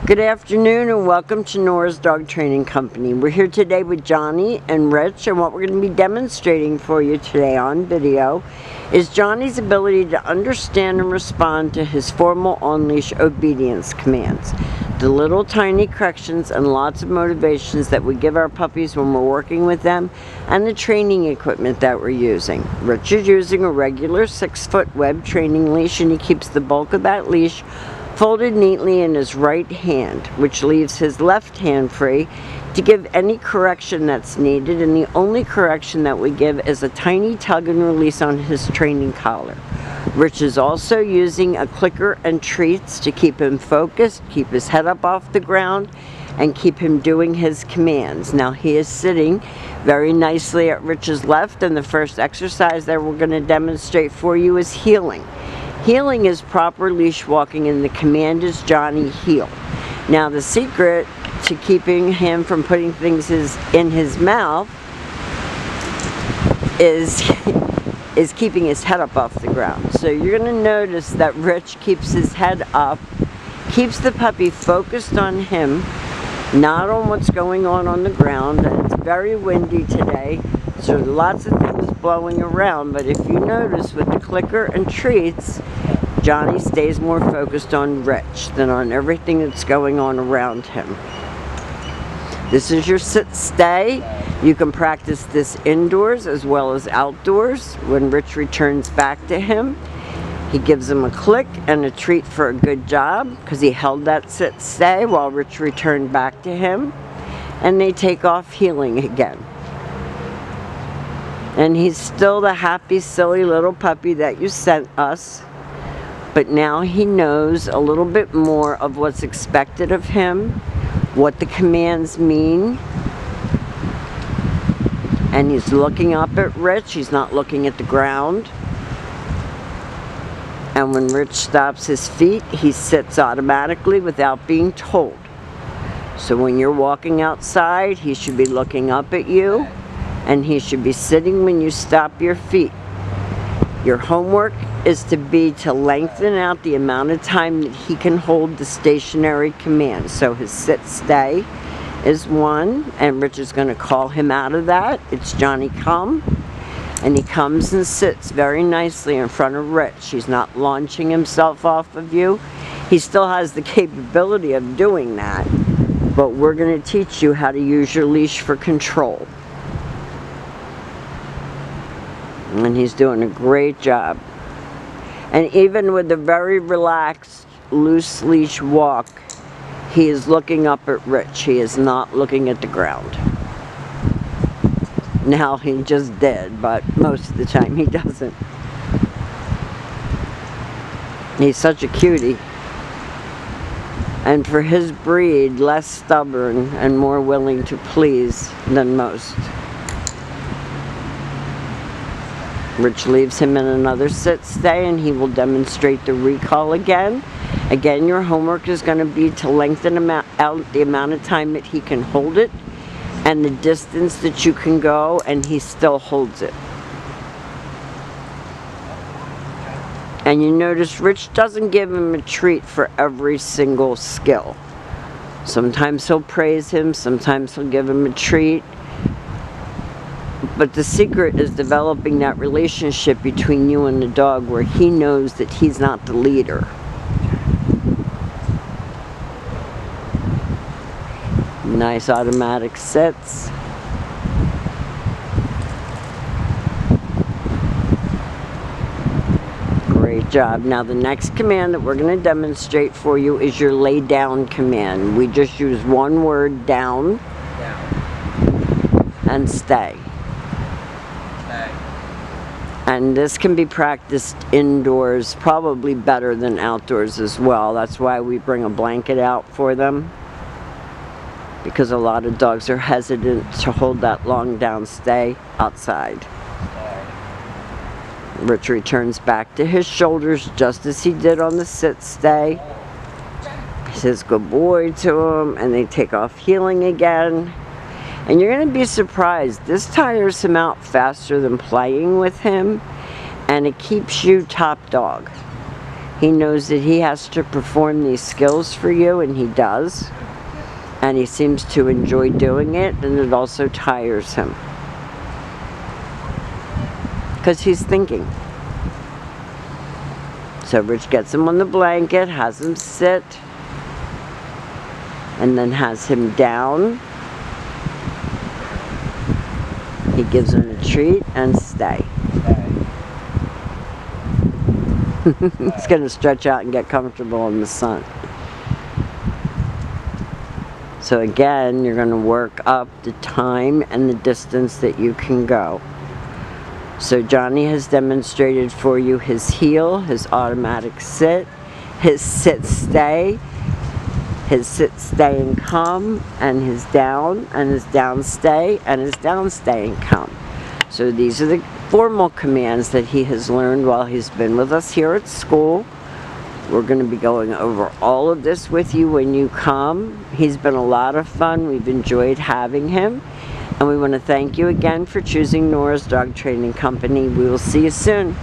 Good afternoon and welcome to Nora's Dog Training Company. We're here today with Johnny and Rich, and what we're going to be demonstrating for you today on video is Johnny's ability to understand and respond to his formal on-leash obedience commands. The little tiny corrections and lots of motivations that we give our puppies when we're working with them, and the training equipment that we're using. Rich is using a regular 6-foot web training leash, and he keeps the bulk of that leash folded neatly in his right hand, which leaves his left hand free to give any correction that's needed, and the only correction that we give is a tiny tug and release on his training collar. Rich is also using a clicker and treats to keep him focused, keep his head up off the ground, and keep him doing his commands. Now he is sitting very nicely at Rich's left, and the first exercise that we're going to demonstrate for you is heeling. Heeling is proper leash walking, and the command is Johnny heel. Now the secret to keeping him from putting things in his mouth is keeping his head up off the ground. So you're going to notice that Rich keeps his head up, keeps the puppy focused on him, not on what's going on the ground. And it's very windy today, so lots of things blowing around, but if you notice with the clicker and treats, Johnny stays more focused on Rich than on everything that's going on around him. This is your sit stay. You can practice this indoors as well as outdoors. When Rich returns back to him, he gives him a click and a treat for a good job because he held that sit stay while Rich returned back to him, and they take off heeling again. And he's still the happy, silly little puppy that you sent us. But now he knows a little bit more of what's expected of him, what the commands mean. And he's looking up at Rich. He's not looking at the ground. And when Rich stops his feet, he sits automatically without being told. So when you're walking outside, he should be looking up at you, and he should be sitting when you stop your feet. Your homework is to lengthen out the amount of time that he can hold the stationary command. So his sit stay is 1, and Rich is going to call him out of that. It's Johnny come, and he comes and sits very nicely in front of Rich. He's not launching himself off of you. He still has the capability of doing that, but we're going to teach you how to use your leash for control. And he's doing a great job. And even with a very relaxed, loose leash walk, he is looking up at Rich. He is not looking at the ground. Now he just did, but most of the time he doesn't. He's such a cutie. And for his breed, less stubborn and more willing to please than most. Rich leaves him in another sit stay, and he will demonstrate the recall again. Again, your homework is going to be to lengthen out the amount of time that he can hold it and the distance that you can go, and he still holds it. And you notice Rich doesn't give him a treat for every single skill. Sometimes he'll praise him, sometimes he'll give him a treat. But the secret is developing that relationship between you and the dog where he knows that he's not the leader. Nice automatic sits. Great job. Now the next command that we're going to demonstrate for you is your lay down command. We just use one word, down, and stay. And this can be practiced indoors, probably better than outdoors as well. That's why we bring a blanket out for them, because a lot of dogs are hesitant to hold that long down stay outside. Rich returns back to his shoulders just as he did on the sit stay. He says good boy to him, and they take off heeling again. And you're going to be surprised, this tires him out faster than playing with him, and it keeps you top dog. He knows that he has to perform these skills for you, and he does. And he seems to enjoy doing it, and it also tires him. Because he's thinking. So Rich gets him on the blanket, has him sit, and then has him down. He gives him a treat and stay. He's going to stretch out and get comfortable in the sun. So again, you're going to work up the time and the distance that you can go. So Johnny has demonstrated for you his heel, his automatic sit, his sit stay, his sit stay and come, and his down stay, and his down stay and come. So these are the formal commands that he has learned while he's been with us here at school. We're going to be going over all of this with you when you come. He's been a lot of fun. We've enjoyed having him. And we want to thank you again for choosing Nora's Dog Training Company. We will see you soon.